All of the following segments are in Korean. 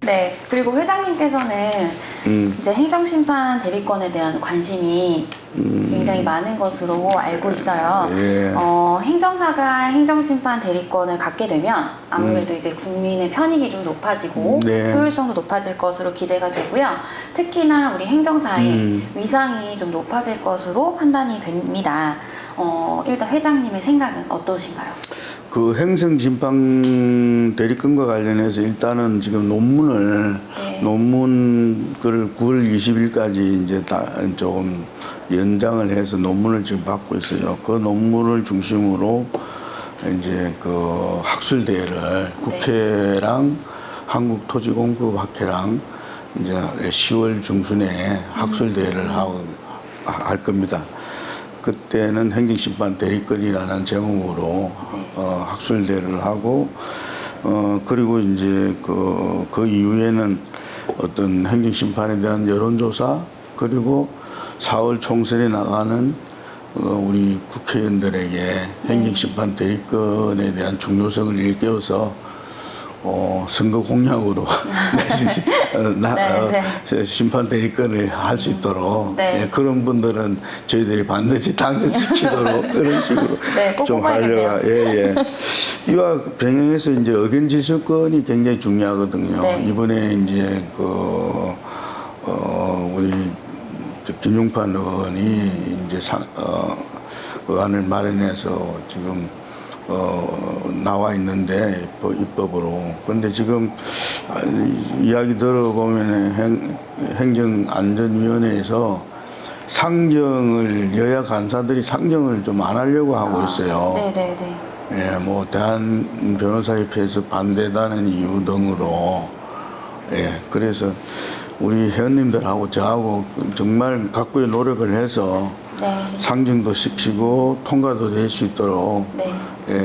네, 그리고 회장님께서는 이제 행정심판 대리권에 대한 관심이 굉장히 많은 것으로 알고 있어요. 예. 행정사가 행정심판 대리권을 갖게 되면 아무래도 이제 국민의 편익이 좀 높아지고 네. 효율성도 높아질 것으로 기대가 되고요. 특히나 우리 행정사의 위상이 좀 높아질 것으로 판단이 됩니다. 일단 회장님의 생각은 어떠신가요? 그 행정심판 대리권과 관련해서 일단은 지금 논문을 논문을 9월 20일까지 이제 조금 연장을 해서 논문을 지금 받고 있어요. 그 논문을 중심으로 이제 그 학술 대회를 국회랑 한국토지공급학회랑 이제 10월 중순에 학술 대회를 할 겁니다. 그때는 행정심판 대리권이라는 제목으로 학술대회를 하고 그리고 이제 그 이후에는 어떤 행정심판에 대한 여론조사 그리고 4월 총선에 나가는 우리 국회의원들에게 행정심판 대리권에 대한 중요성을 일깨워서 선거 공약으로 심판 대리권을 할 수 있도록 그런 분들은 저희들이 반드시 당선시키도록 그런 식으로 좀 하려고 이와 병행해서 이제 의견 지수권이 굉장히 중요하거든요. 이번에 이제 우리 김용판 의원이 이제 의안을 마련해서 지금 나와 있는데 입법으로. 근데 지금 이야기 들어보면 행정안전위원회에서 상정을 여야 간사들이 상정을 좀 안 하려고 하고 있어요. 예, 뭐 대한 변호사협회에서 반대하는 이유 등으로 그래서 우리 회원님들하고 저하고 정말 각고의 노력을 해서 상정도 시키고 통과도 될 수 있도록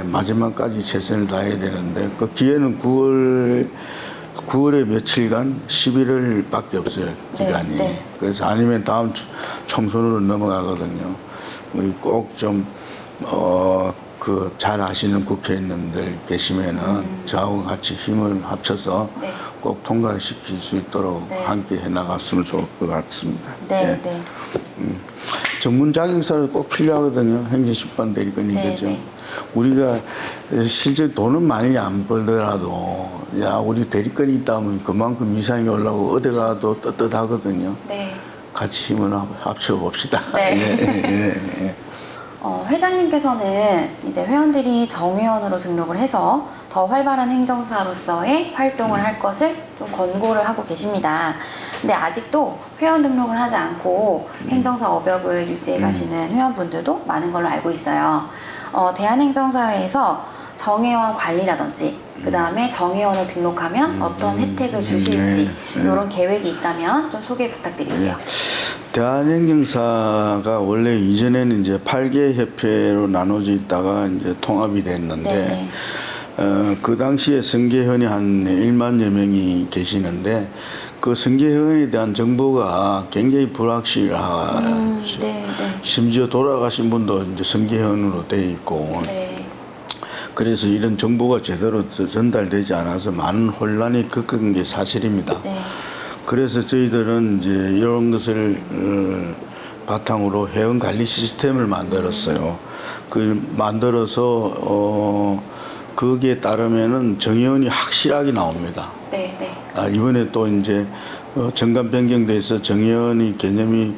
마지막까지 최선을 다해야 되는데 그 기회는 9월에 며칠간 11월밖에 없어요, 기간이. 그래서 아니면 다음 총선으로 넘어가거든요. 우리 꼭 좀 잘 아시는 국회의원님들 계시면은 저하고 같이 힘을 합쳐서 꼭 통과시킬 수 있도록 함께 해나갔으면 좋을 것 같습니다. 전문 자격사를 꼭 필요하거든요. 행정심판 대리권이겠죠. 우리가 실제 돈은 많이 안 벌더라도 우리 대리권이 있다면 그만큼 위상이 올라오고 어디 가도 떳떳하거든요. 같이 힘을 합쳐 봅시다. 회장님께서는 이제 회원들이 정회원으로 등록을 해서 더 활발한 행정사로서의 활동을 할 것을 좀 권고를 하고 계십니다. 근데 아직도 회원 등록을 하지 않고 행정사 업역을 유지해 가시는 회원분들도 많은 걸로 알고 있어요. 대한행정사회에서 정회원 관리라든지 그 다음에 정회원을 등록하면 어떤 혜택을 주실지 이런 계획이 있다면 좀 소개 부탁드릴게요. 대한행정사가 원래 이전에는 이제 8개 협회로 나눠져 있다가 이제 통합이 됐는데 그 당시에 승계회원이 한 1만여 명이 계시는데 그 승계회원에 대한 정보가 굉장히 불확실하고 심지어 돌아가신 분도 이제 승계회원으로 돼 있고 그래서 이런 정보가 제대로 전달되지 않아서 많은 혼란이 겪은 게 사실입니다. 그래서 저희들은 이제 이런 것을 바탕으로 회원 관리 시스템을 만들었어요. 만들어서 거기에 따르면은 정회원이 확실하게 나옵니다. 이번에 또 이제 정관 변경돼서 정회원이 개념이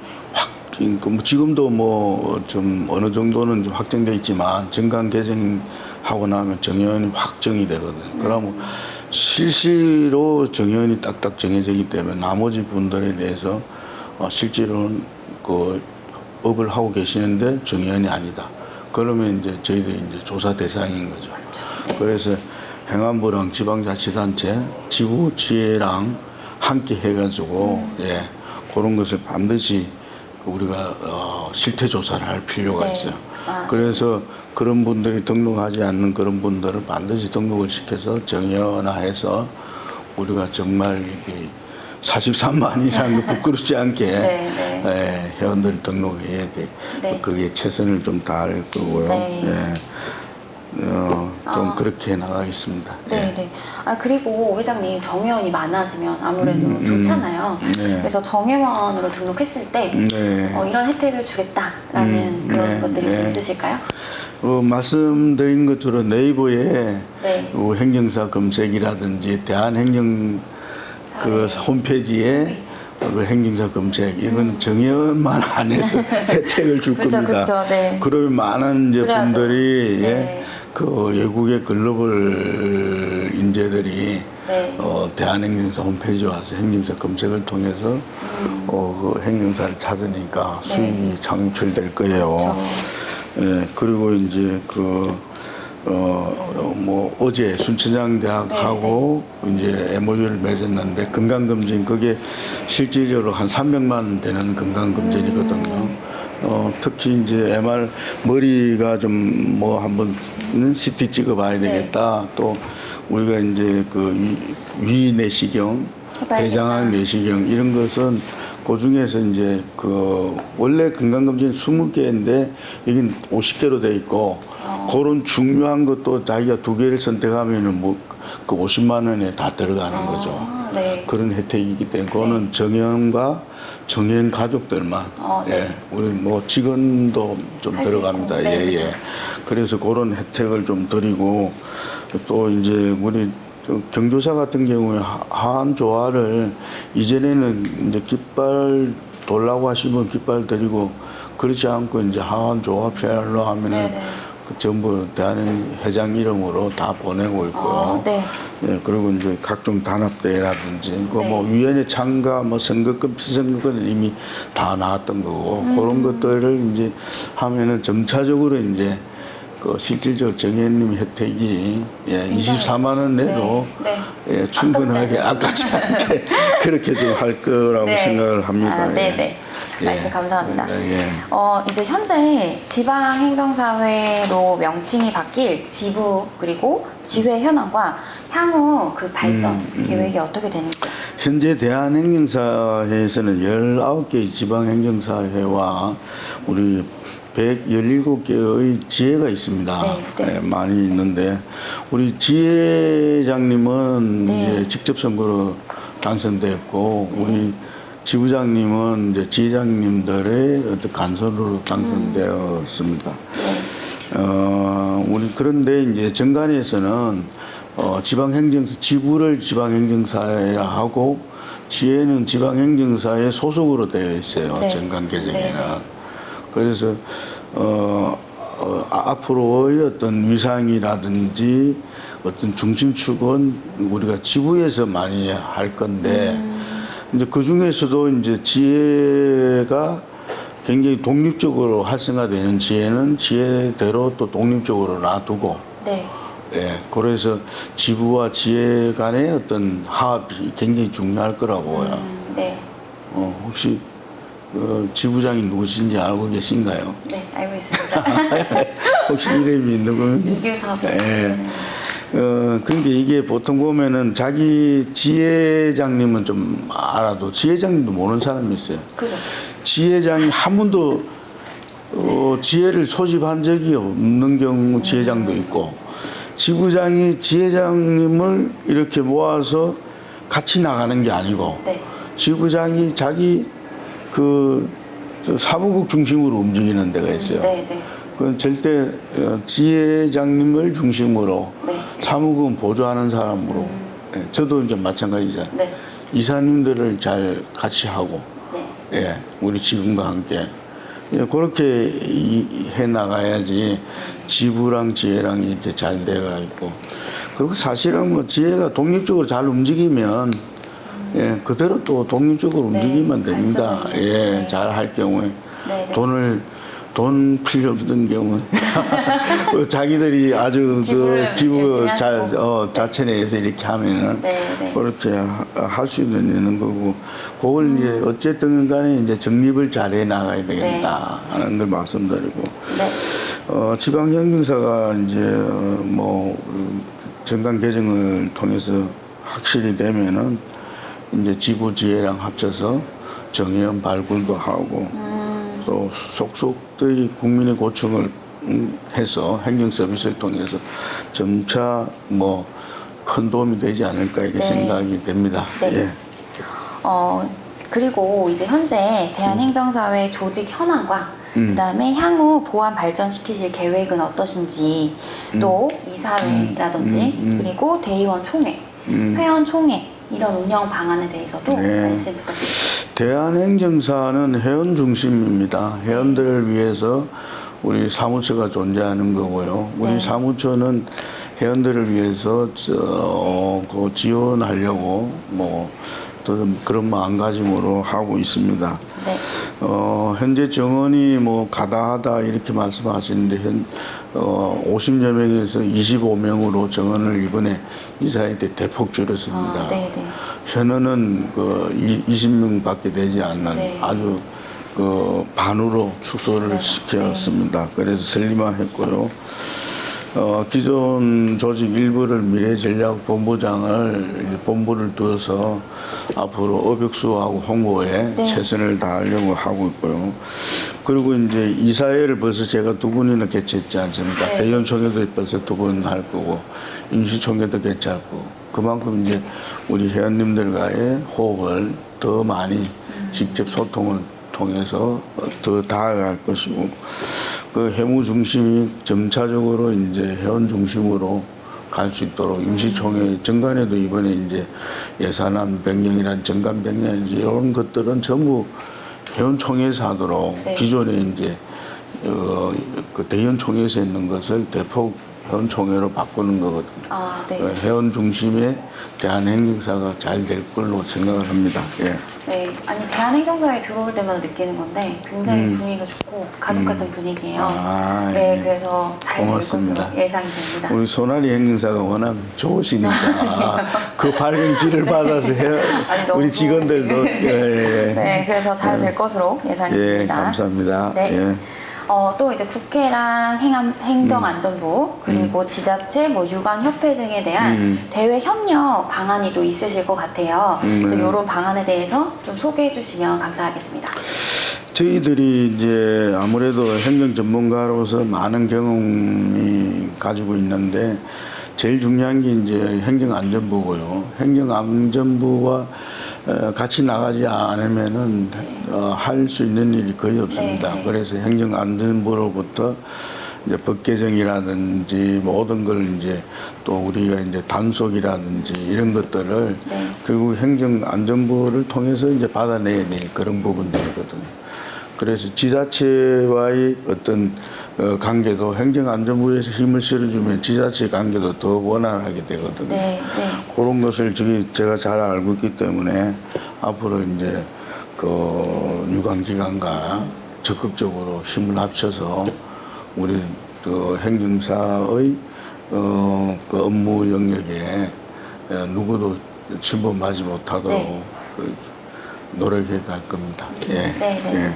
지금도 뭐 좀 어느 정도는 좀 확정돼 있지만 정관 개정하고 나면 정회원이 확정이 되거든요. 그러면 실시로 정회원이 딱딱 정해지기 때문에 나머지 분들에 대해서 실제로는 그 업을 하고 계시는데 정회원이 아니다. 그러면 이제 저희들이 이제 조사 대상인 거죠. 그래서 행안부랑 지방자치단체, 지구지회랑 함께 해가지고 그런 것을 반드시 우리가 실태 조사를 할 필요가 있어요. 그래서 그런 분들이 등록하지 않는 그런 분들을 반드시 등록을 시켜서 정회원화해서 우리가 정말 이렇게 43만이라는 거 부끄럽지 않게 회원들 등록해야 돼. 그게 최선을 좀 다할 거고요. 좀 그렇게 나가겠습니다. 네, 예. 네. 아, 그리고 회장님 정회원이 많아지면 아무래도 좋잖아요. 네. 그래서 정회원으로 등록했을 때 네. 이런 혜택을 주겠다라는 그런 네, 것들이 좀 네. 있으실까요? 말씀드린 것처럼 네이버에 네. 행정사 검색이라든지 대한행정 그 홈페이지에 그 행정사 검색 이건 정의원만 안 해서 혜택을 줄 그쵸, 겁니다. 그쵸, 네. 그러면 많은 이제 그래야죠. 분들이 네. 그 외국의 글로벌 인재들이 네. 대한행정사 홈페이지에 와서 행정사 검색을 통해서 그 행정사를 찾으니까 수익이 창출될 거예요. 그쵸. 예, 그리고 이제 어제 순천향대학하고 이제 MOU를 맺었는데 건강검진 그게 실질적으로 한 300만 되는 건강검진이거든요. 특히 이제 MR 머리가 좀 한번 CT 찍어봐야 되겠다. 또 우리가 이제 위 내시경, 대장암 내시경 이런 것은 그 중에서 이제 원래 건강검진 20개인데 여긴 50개로 돼 있고 그런 중요한 것도 자기가 2개를 선택하면은 그 50만 원에 다 들어가는 거죠. 네. 그런 혜택이기 때문에 그거는 정형과 정형 가족들만 네. 예, 우리 직원도 좀 할수 들어갑니다. 있고. 네, 예, 그쵸. 예. 그래서 그런 혜택을 좀 드리고 또 이제 우리 경조사 같은 경우에 하암 조화를 이전에는 이제 깃발 돌라고 하시면 깃발 드리고 그렇지 않고 이제 하암 조화 필요로 하면은 네네. 전부 대한항공 회장 이름으로 다 보내고 있고요. 네. 예, 그리고 이제 각종 단합대회라든지 네. 위원회 참가 선거권 피선거권은 이미 다 나왔던 거고 그런 것들을 이제 하면은 점차적으로 이제 실질적 정혜님 혜택이 24만 원 내도 네. 예, 충분하게 아깝지 않게 그렇게 좀 할 거라고 네. 생각을 합니다. 네, 예. 네. 말씀 감사합니다. 예. 이제 현재 지방행정사회로 명칭이 바뀔 지부 그리고 지회 현황과 향후 그 발전 계획이 어떻게 되는지. 현재 대한행정사회에서는 19개의 지방행정사회와 우리 117개의 지회가 있습니다. 네, 네. 예, 많이 있는데 우리 지회장님은 네. 이제 직접 선거로 당선됐고 우리 지부장님은 이제 지회장님들의 어떤 간선으로 당선되었습니다. 우리 그런데 이제 정관에서는 지부를 지방행정사회라 하고 지회는 지방행정사회 소속으로 되어 있어요. 네. 정관 개정에는. 네, 네. 그래서 앞으로의 어떤 위상이라든지 어떤 중심축은 우리가 지부에서 많이 할 건데 이제 그 중에서도 이제 지혜가 굉장히 독립적으로 활성화되는 지혜는 지혜대로 또 독립적으로 놔두고 네. 예, 그래서 지부와 지혜 간의 어떤 화합이 굉장히 중요할 거라고요. 네. 혹시 지부장이 누구신지 알고 계신가요? 네, 알고 있습니다. 혹시 이름이 누구? 이규섭. 예. 그러니까 이게 보통 보면은 자기 지회장님은 좀 알아도 지회장님도 모르는 사람이 있어요. 그죠. 지회장이 한 번도 지회를 소집한 적이 없는 경우 지회장도 있고 지부장이 지회장님을 이렇게 모아서 같이 나가는 게 아니고 네. 지부장이 자기 사무국 중심으로 움직이는 데가 있어요. 네, 네. 그건 절대 지회장님을 중심으로 네. 사무국은 보조하는 사람으로 예, 저도 이제 마찬가지죠. 네. 이사님들을 잘 같이 하고 네. 예, 우리 지분과 함께 예, 그렇게 해 나가야지 지부랑 지혜랑 이렇게 잘 돼가 있고 그리고 사실은 지혜가 독립적으로 잘 움직이면 예, 그대로 또 독립적으로 네, 움직이면 됩니다. 할 수가 예, 있는, 네. 잘 할 경우에 네, 네. 돈 필요 없는 경우 자기들이 아주 지부를 기부 열심히 하시고. 자체 내에서 이렇게 하면은 네, 네. 그렇게 할 수 있는 거고 그걸 이제 어쨌든 간에 이제 정립을 잘해 나가야 되겠다 하는 걸 말씀드리고 네. 지방행정사가 이제 정관 개정을 통해서 확실히 되면은 이제 지부 지회랑 합쳐서 정의원 발굴도 하고 또 속속들이 국민의 고충을 해서 행정 서비스를 통해서 점차 뭐 큰 도움이 되지 않을까 이렇게 네. 생각이 됩니다. 네. 예. 그리고 이제 현재 대한행정사회 조직 현황과 그다음에 향후 보완 발전시키실 계획은 어떠신지, 또 이사회라든지 그리고 대의원 총회, 회원 총회 이런 운영 방안에 대해서도 네. 말씀 부탁드립니다. 대한행정사는 회원 중심입니다. 회원들을 위해서 우리 사무처가 존재하는 거고요. 우리 네. 사무처는 회원들을 위해서 그 지원하려고 뭐 그런 마음가짐으로 하고 있습니다. 네. 현재 정원이 뭐 가다하다 이렇게 말씀하시는데 50여 명에서 25명으로 정원을 이번에 이사회 때 대폭 줄였습니다. 네. 현원은 그 20명밖에 되지 않는 네. 아주 그 반으로 축소를 네. 시켰습니다. 그래서 슬림화했고요. 기존 조직 일부를 미래전략본부장을 본부를 두어서 앞으로 어벽수하고 홍보에 네. 최선을 다하려고 하고 있고요. 그리고 이제 이사회를 벌써 제가 2번이나 개최했지 않습니까? 네. 대의원총회도 벌써 2번 할 거고 임시총회도 개최하고 그만큼 이제 우리 회원님들과의 호흡을 더 많이 직접 소통을 통해서 더 다가갈 것이고 그 회무 중심이 점차적으로 이제 회원 중심으로 갈 수 있도록 임시총회 정관에도 이번에 이제 예산안 변경이란 정관 변경 이런 것들은 전부 회원총회에서 하도록 네. 기존에 이제 그 대의원총회에서 있는 것을 대폭 회원총회로 바꾸는 거거든요. 네. 회원 중심의 대한행정사가 잘 될 걸로 생각을 합니다. 예. 네, 아니 대한행정사에 들어올 때마다 느끼는 건데 굉장히 분위기가 좋고 가족 같은 분위기예요. 네, 예. 그래서 잘 될 것으로 고맙습니다. 예상이 됩니다. 우리 소나리 행정사가 워낙 좋으시니까 그 밝은 길을 받아서 아니, 너무 우리 직원들도 예. 네, 그래서 잘 될 것으로 예상이 예, 됩니다. 감사합니다. 네. 예. 또 이제 국회랑 행정안전부 그리고 지자체, 뭐 유관협회 등에 대한 대외 협력 방안이 또 있으실 것 같아요. 그래서 이런 방안에 대해서 좀 소개해 주시면 감사하겠습니다. 저희들이 이제 아무래도 행정 전문가로서 많은 경험이 가지고 있는데 제일 중요한 게 이제 행정안전부고요. 행정안전부와 같이 나가지 않으면은 할 수 있는 일이 거의 없습니다. 네. 그래서 행정안전부로부터 이제 법 개정이라든지 모든 걸 이제 또 우리가 이제 단속이라든지 이런 것들을 네. 결국 행정안전부를 통해서 이제 받아내야 될 그런 부분들이거든요. 그래서 지자체와의 어떤 관계도 행정안전부에서 힘을 실어주면 지자체 관계도 더 원활하게 되거든요. 네. 그런 것을 제가 잘 알고 있기 때문에 앞으로 이제 그 유관기관과 적극적으로 힘을 합쳐서 우리 그 행정사의 그 업무 영역에 누구도 침범하지 못하도록 네. 그 노력해 갈 겁니다. 예. 네. 예.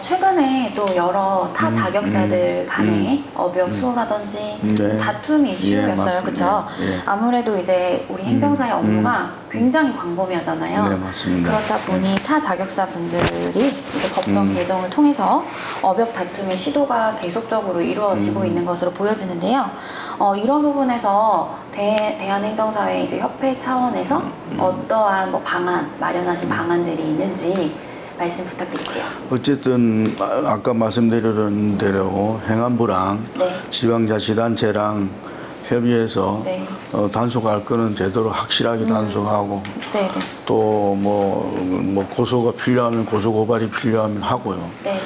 최근에 또 여러 타 자격사들 간의 업역 수호라든지 네. 다툼 이슈였어요. 맞습니다. 그렇죠? 예. 아무래도 이제 우리 행정사의 업무가 굉장히 광범위하잖아요. 네, 맞습니다. 그렇다 보니 타 자격사 분들이 이제 법정 개정을 통해서 업역 다툼의 시도가 계속적으로 이루어지고 있는 것으로 보여지는데요. 이런 부분에서 대한행정사회 이제 협회 차원에서 어떠한 뭐 방안 마련하신 방안들이 있는지 말씀 부탁드릴게요. 어쨌든 아까 말씀드린 대로 행안부랑 네. 지방자치단체랑 협의해서 네. 단속할 거는 제대로 확실하게 단속하고 네. 또 뭐 고소가 필요하면 고소 고발이 필요하면 하고요. 네.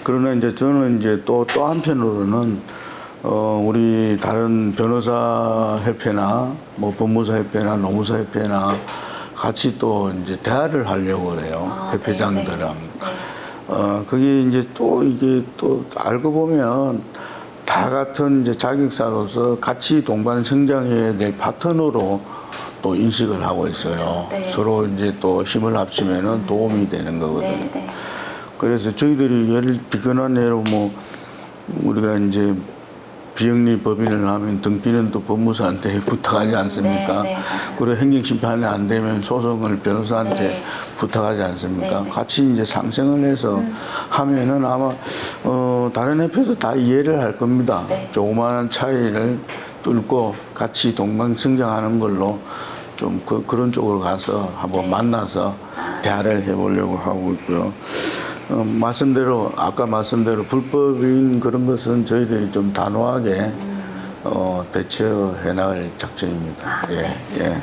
그러나 이제 저는 이제 또 한편으로는 우리 다른 변호사 협회나 뭐 법무사 협회나 노무사 협회나 같이 또 이제 대화를 하려고 그래요. 협회장들랑. 그게 이제 또 이게 또 알고 보면 다 같은 이제 자격사로서 같이 동반 성장해야 될 파트너로 또 인식을 하고 있어요. 네. 서로 이제 또 힘을 합치면은 도움이 되는 거거든요. 네. 그래서 저희들이 비근한 예로 뭐 우리가 이제 비영리 법인을 하면 등기는 또 법무사한테 부탁하지 않습니까? 네. 그리고 행정심판이 안 되면 소송을 변호사한테 네. 부탁하지 않습니까? 네. 같이 이제 상생을 해서 하면은 아마 다른 협회도 다 이해를 할 겁니다. 네. 조그마한 차이를 뚫고 같이 동방성장하는 걸로 좀 그런 쪽으로 가서 한번 네. 만나서 대화를 해보려고 하고 있고요. 아까 말씀대로 불법인 그런 것은 저희들이 좀 단호하게 대처해 나갈 작전입니다. 예, 네. 예.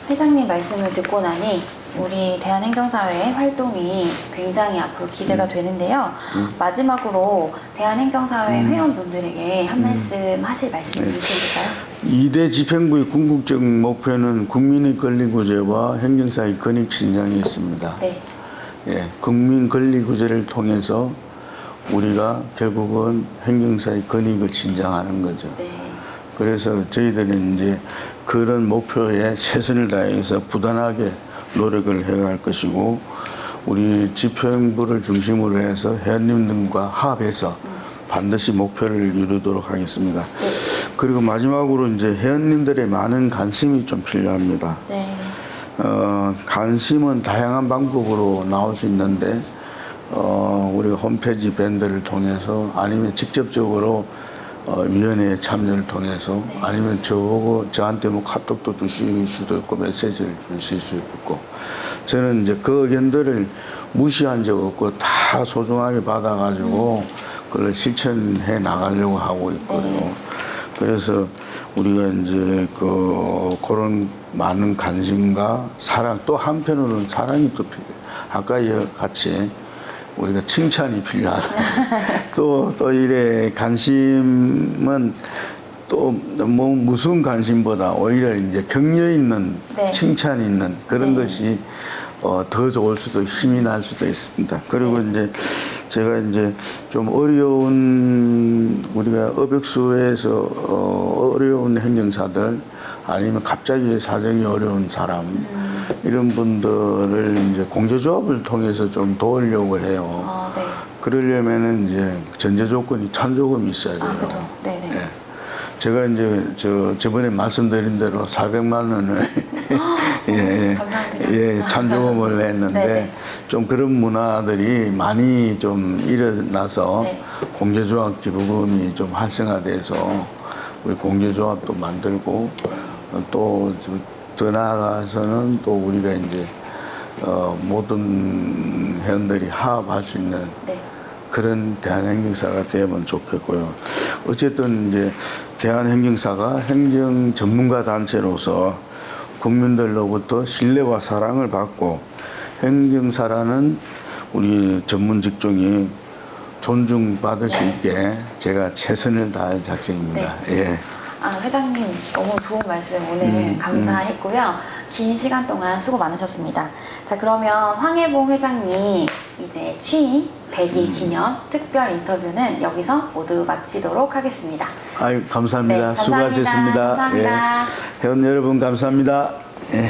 회장님 말씀을 듣고 나니 우리 대한행정사회 활동이 굉장히 앞으로 기대가 되는데요. 마지막으로 대한행정사회 회원분들에게 한 말씀 하실 말씀이 있으실까요? 2대 집행부의 궁극적 목표는 국민의 권리구제와 행정사의 권익신장이 있습니다. 네. 예, 국민 권리구제를 통해서 우리가 결국은 행정사의 권익을 신장하는 거죠. 네. 그래서 저희들은 이제 그런 목표에 최선을 다해서 부단하게 노력을 해갈 것이고, 우리 집행부를 중심으로 해서 회원님들과 합해서 반드시 목표를 이루도록 하겠습니다. 네. 그리고 마지막으로 이제 회원님들의 많은 관심이 좀 필요합니다. 네. 관심은 다양한 방법으로 나올 수 있는데, 우리가 홈페이지 밴드를 통해서 아니면 직접적으로 위원회에 참여를 통해서 아니면 저한테 뭐 카톡도 주실 수도 있고 메시지를 주실 수 있고, 저는 이제 그 의견들을 무시한 적 없고 다 소중하게 받아가지고 그걸 실천해 나가려고 하고 있거든요. 그래서 우리가 이제 그런 많은 관심과 사랑, 또 한편으로는 사랑이 또 필요해요. 아까 같이 우리가 칭찬이 필요하다. 또 이래 관심은 또 뭐 무슨 관심보다 오히려 이제 격려 있는 네. 칭찬 있는 그런 네. 것이 더 좋을 수도 힘이 날 수도 있습니다. 그리고 이제 제가 이제 좀 어려운 우리가 업역수에서 어려운 행정사들 아니면 갑자기 사정이 어려운 사람 이런 분들을 이제 공제조합을 통해서 좀 도우려고 해요. 네. 그러려면은 이제 전제 조건이 찬조금이 있어야 돼요. 그죠. 네네. 예. 제가 이제 저번에 말씀드린 대로 400만 원을 감사합니다. 예, 찬조금을 했는데 네네. 좀 그런 문화들이 많이 좀 일어나서 네. 공제조합 기부금이 좀 활성화돼서 우리 공제조합도 만들고 또 더 나아가서는 또 우리가 이제 모든 회원들이 화합할 수 있는 네. 그런 대한행정사가 되면 좋겠고요. 어쨌든 이제 대한행정사가 행정 전문가 단체로서 국민들로부터 신뢰와 사랑을 받고 행정사라는 우리 전문 직종이 존중받을 수 있게 제가 최선을 다할 작정입니다. 예. 회장님 너무 좋은 말씀 오늘 감사했고요. 긴 시간 동안 수고 많으셨습니다. 자, 그러면 황혜봉 회장님 이제 취임 100일 기념 특별 인터뷰는 여기서 모두 마치도록 하겠습니다. 아유, 감사합니다. 네, 감사합니다. 수고하셨습니다. 감사합니다. 예. 회원 여러분 감사합니다. 예.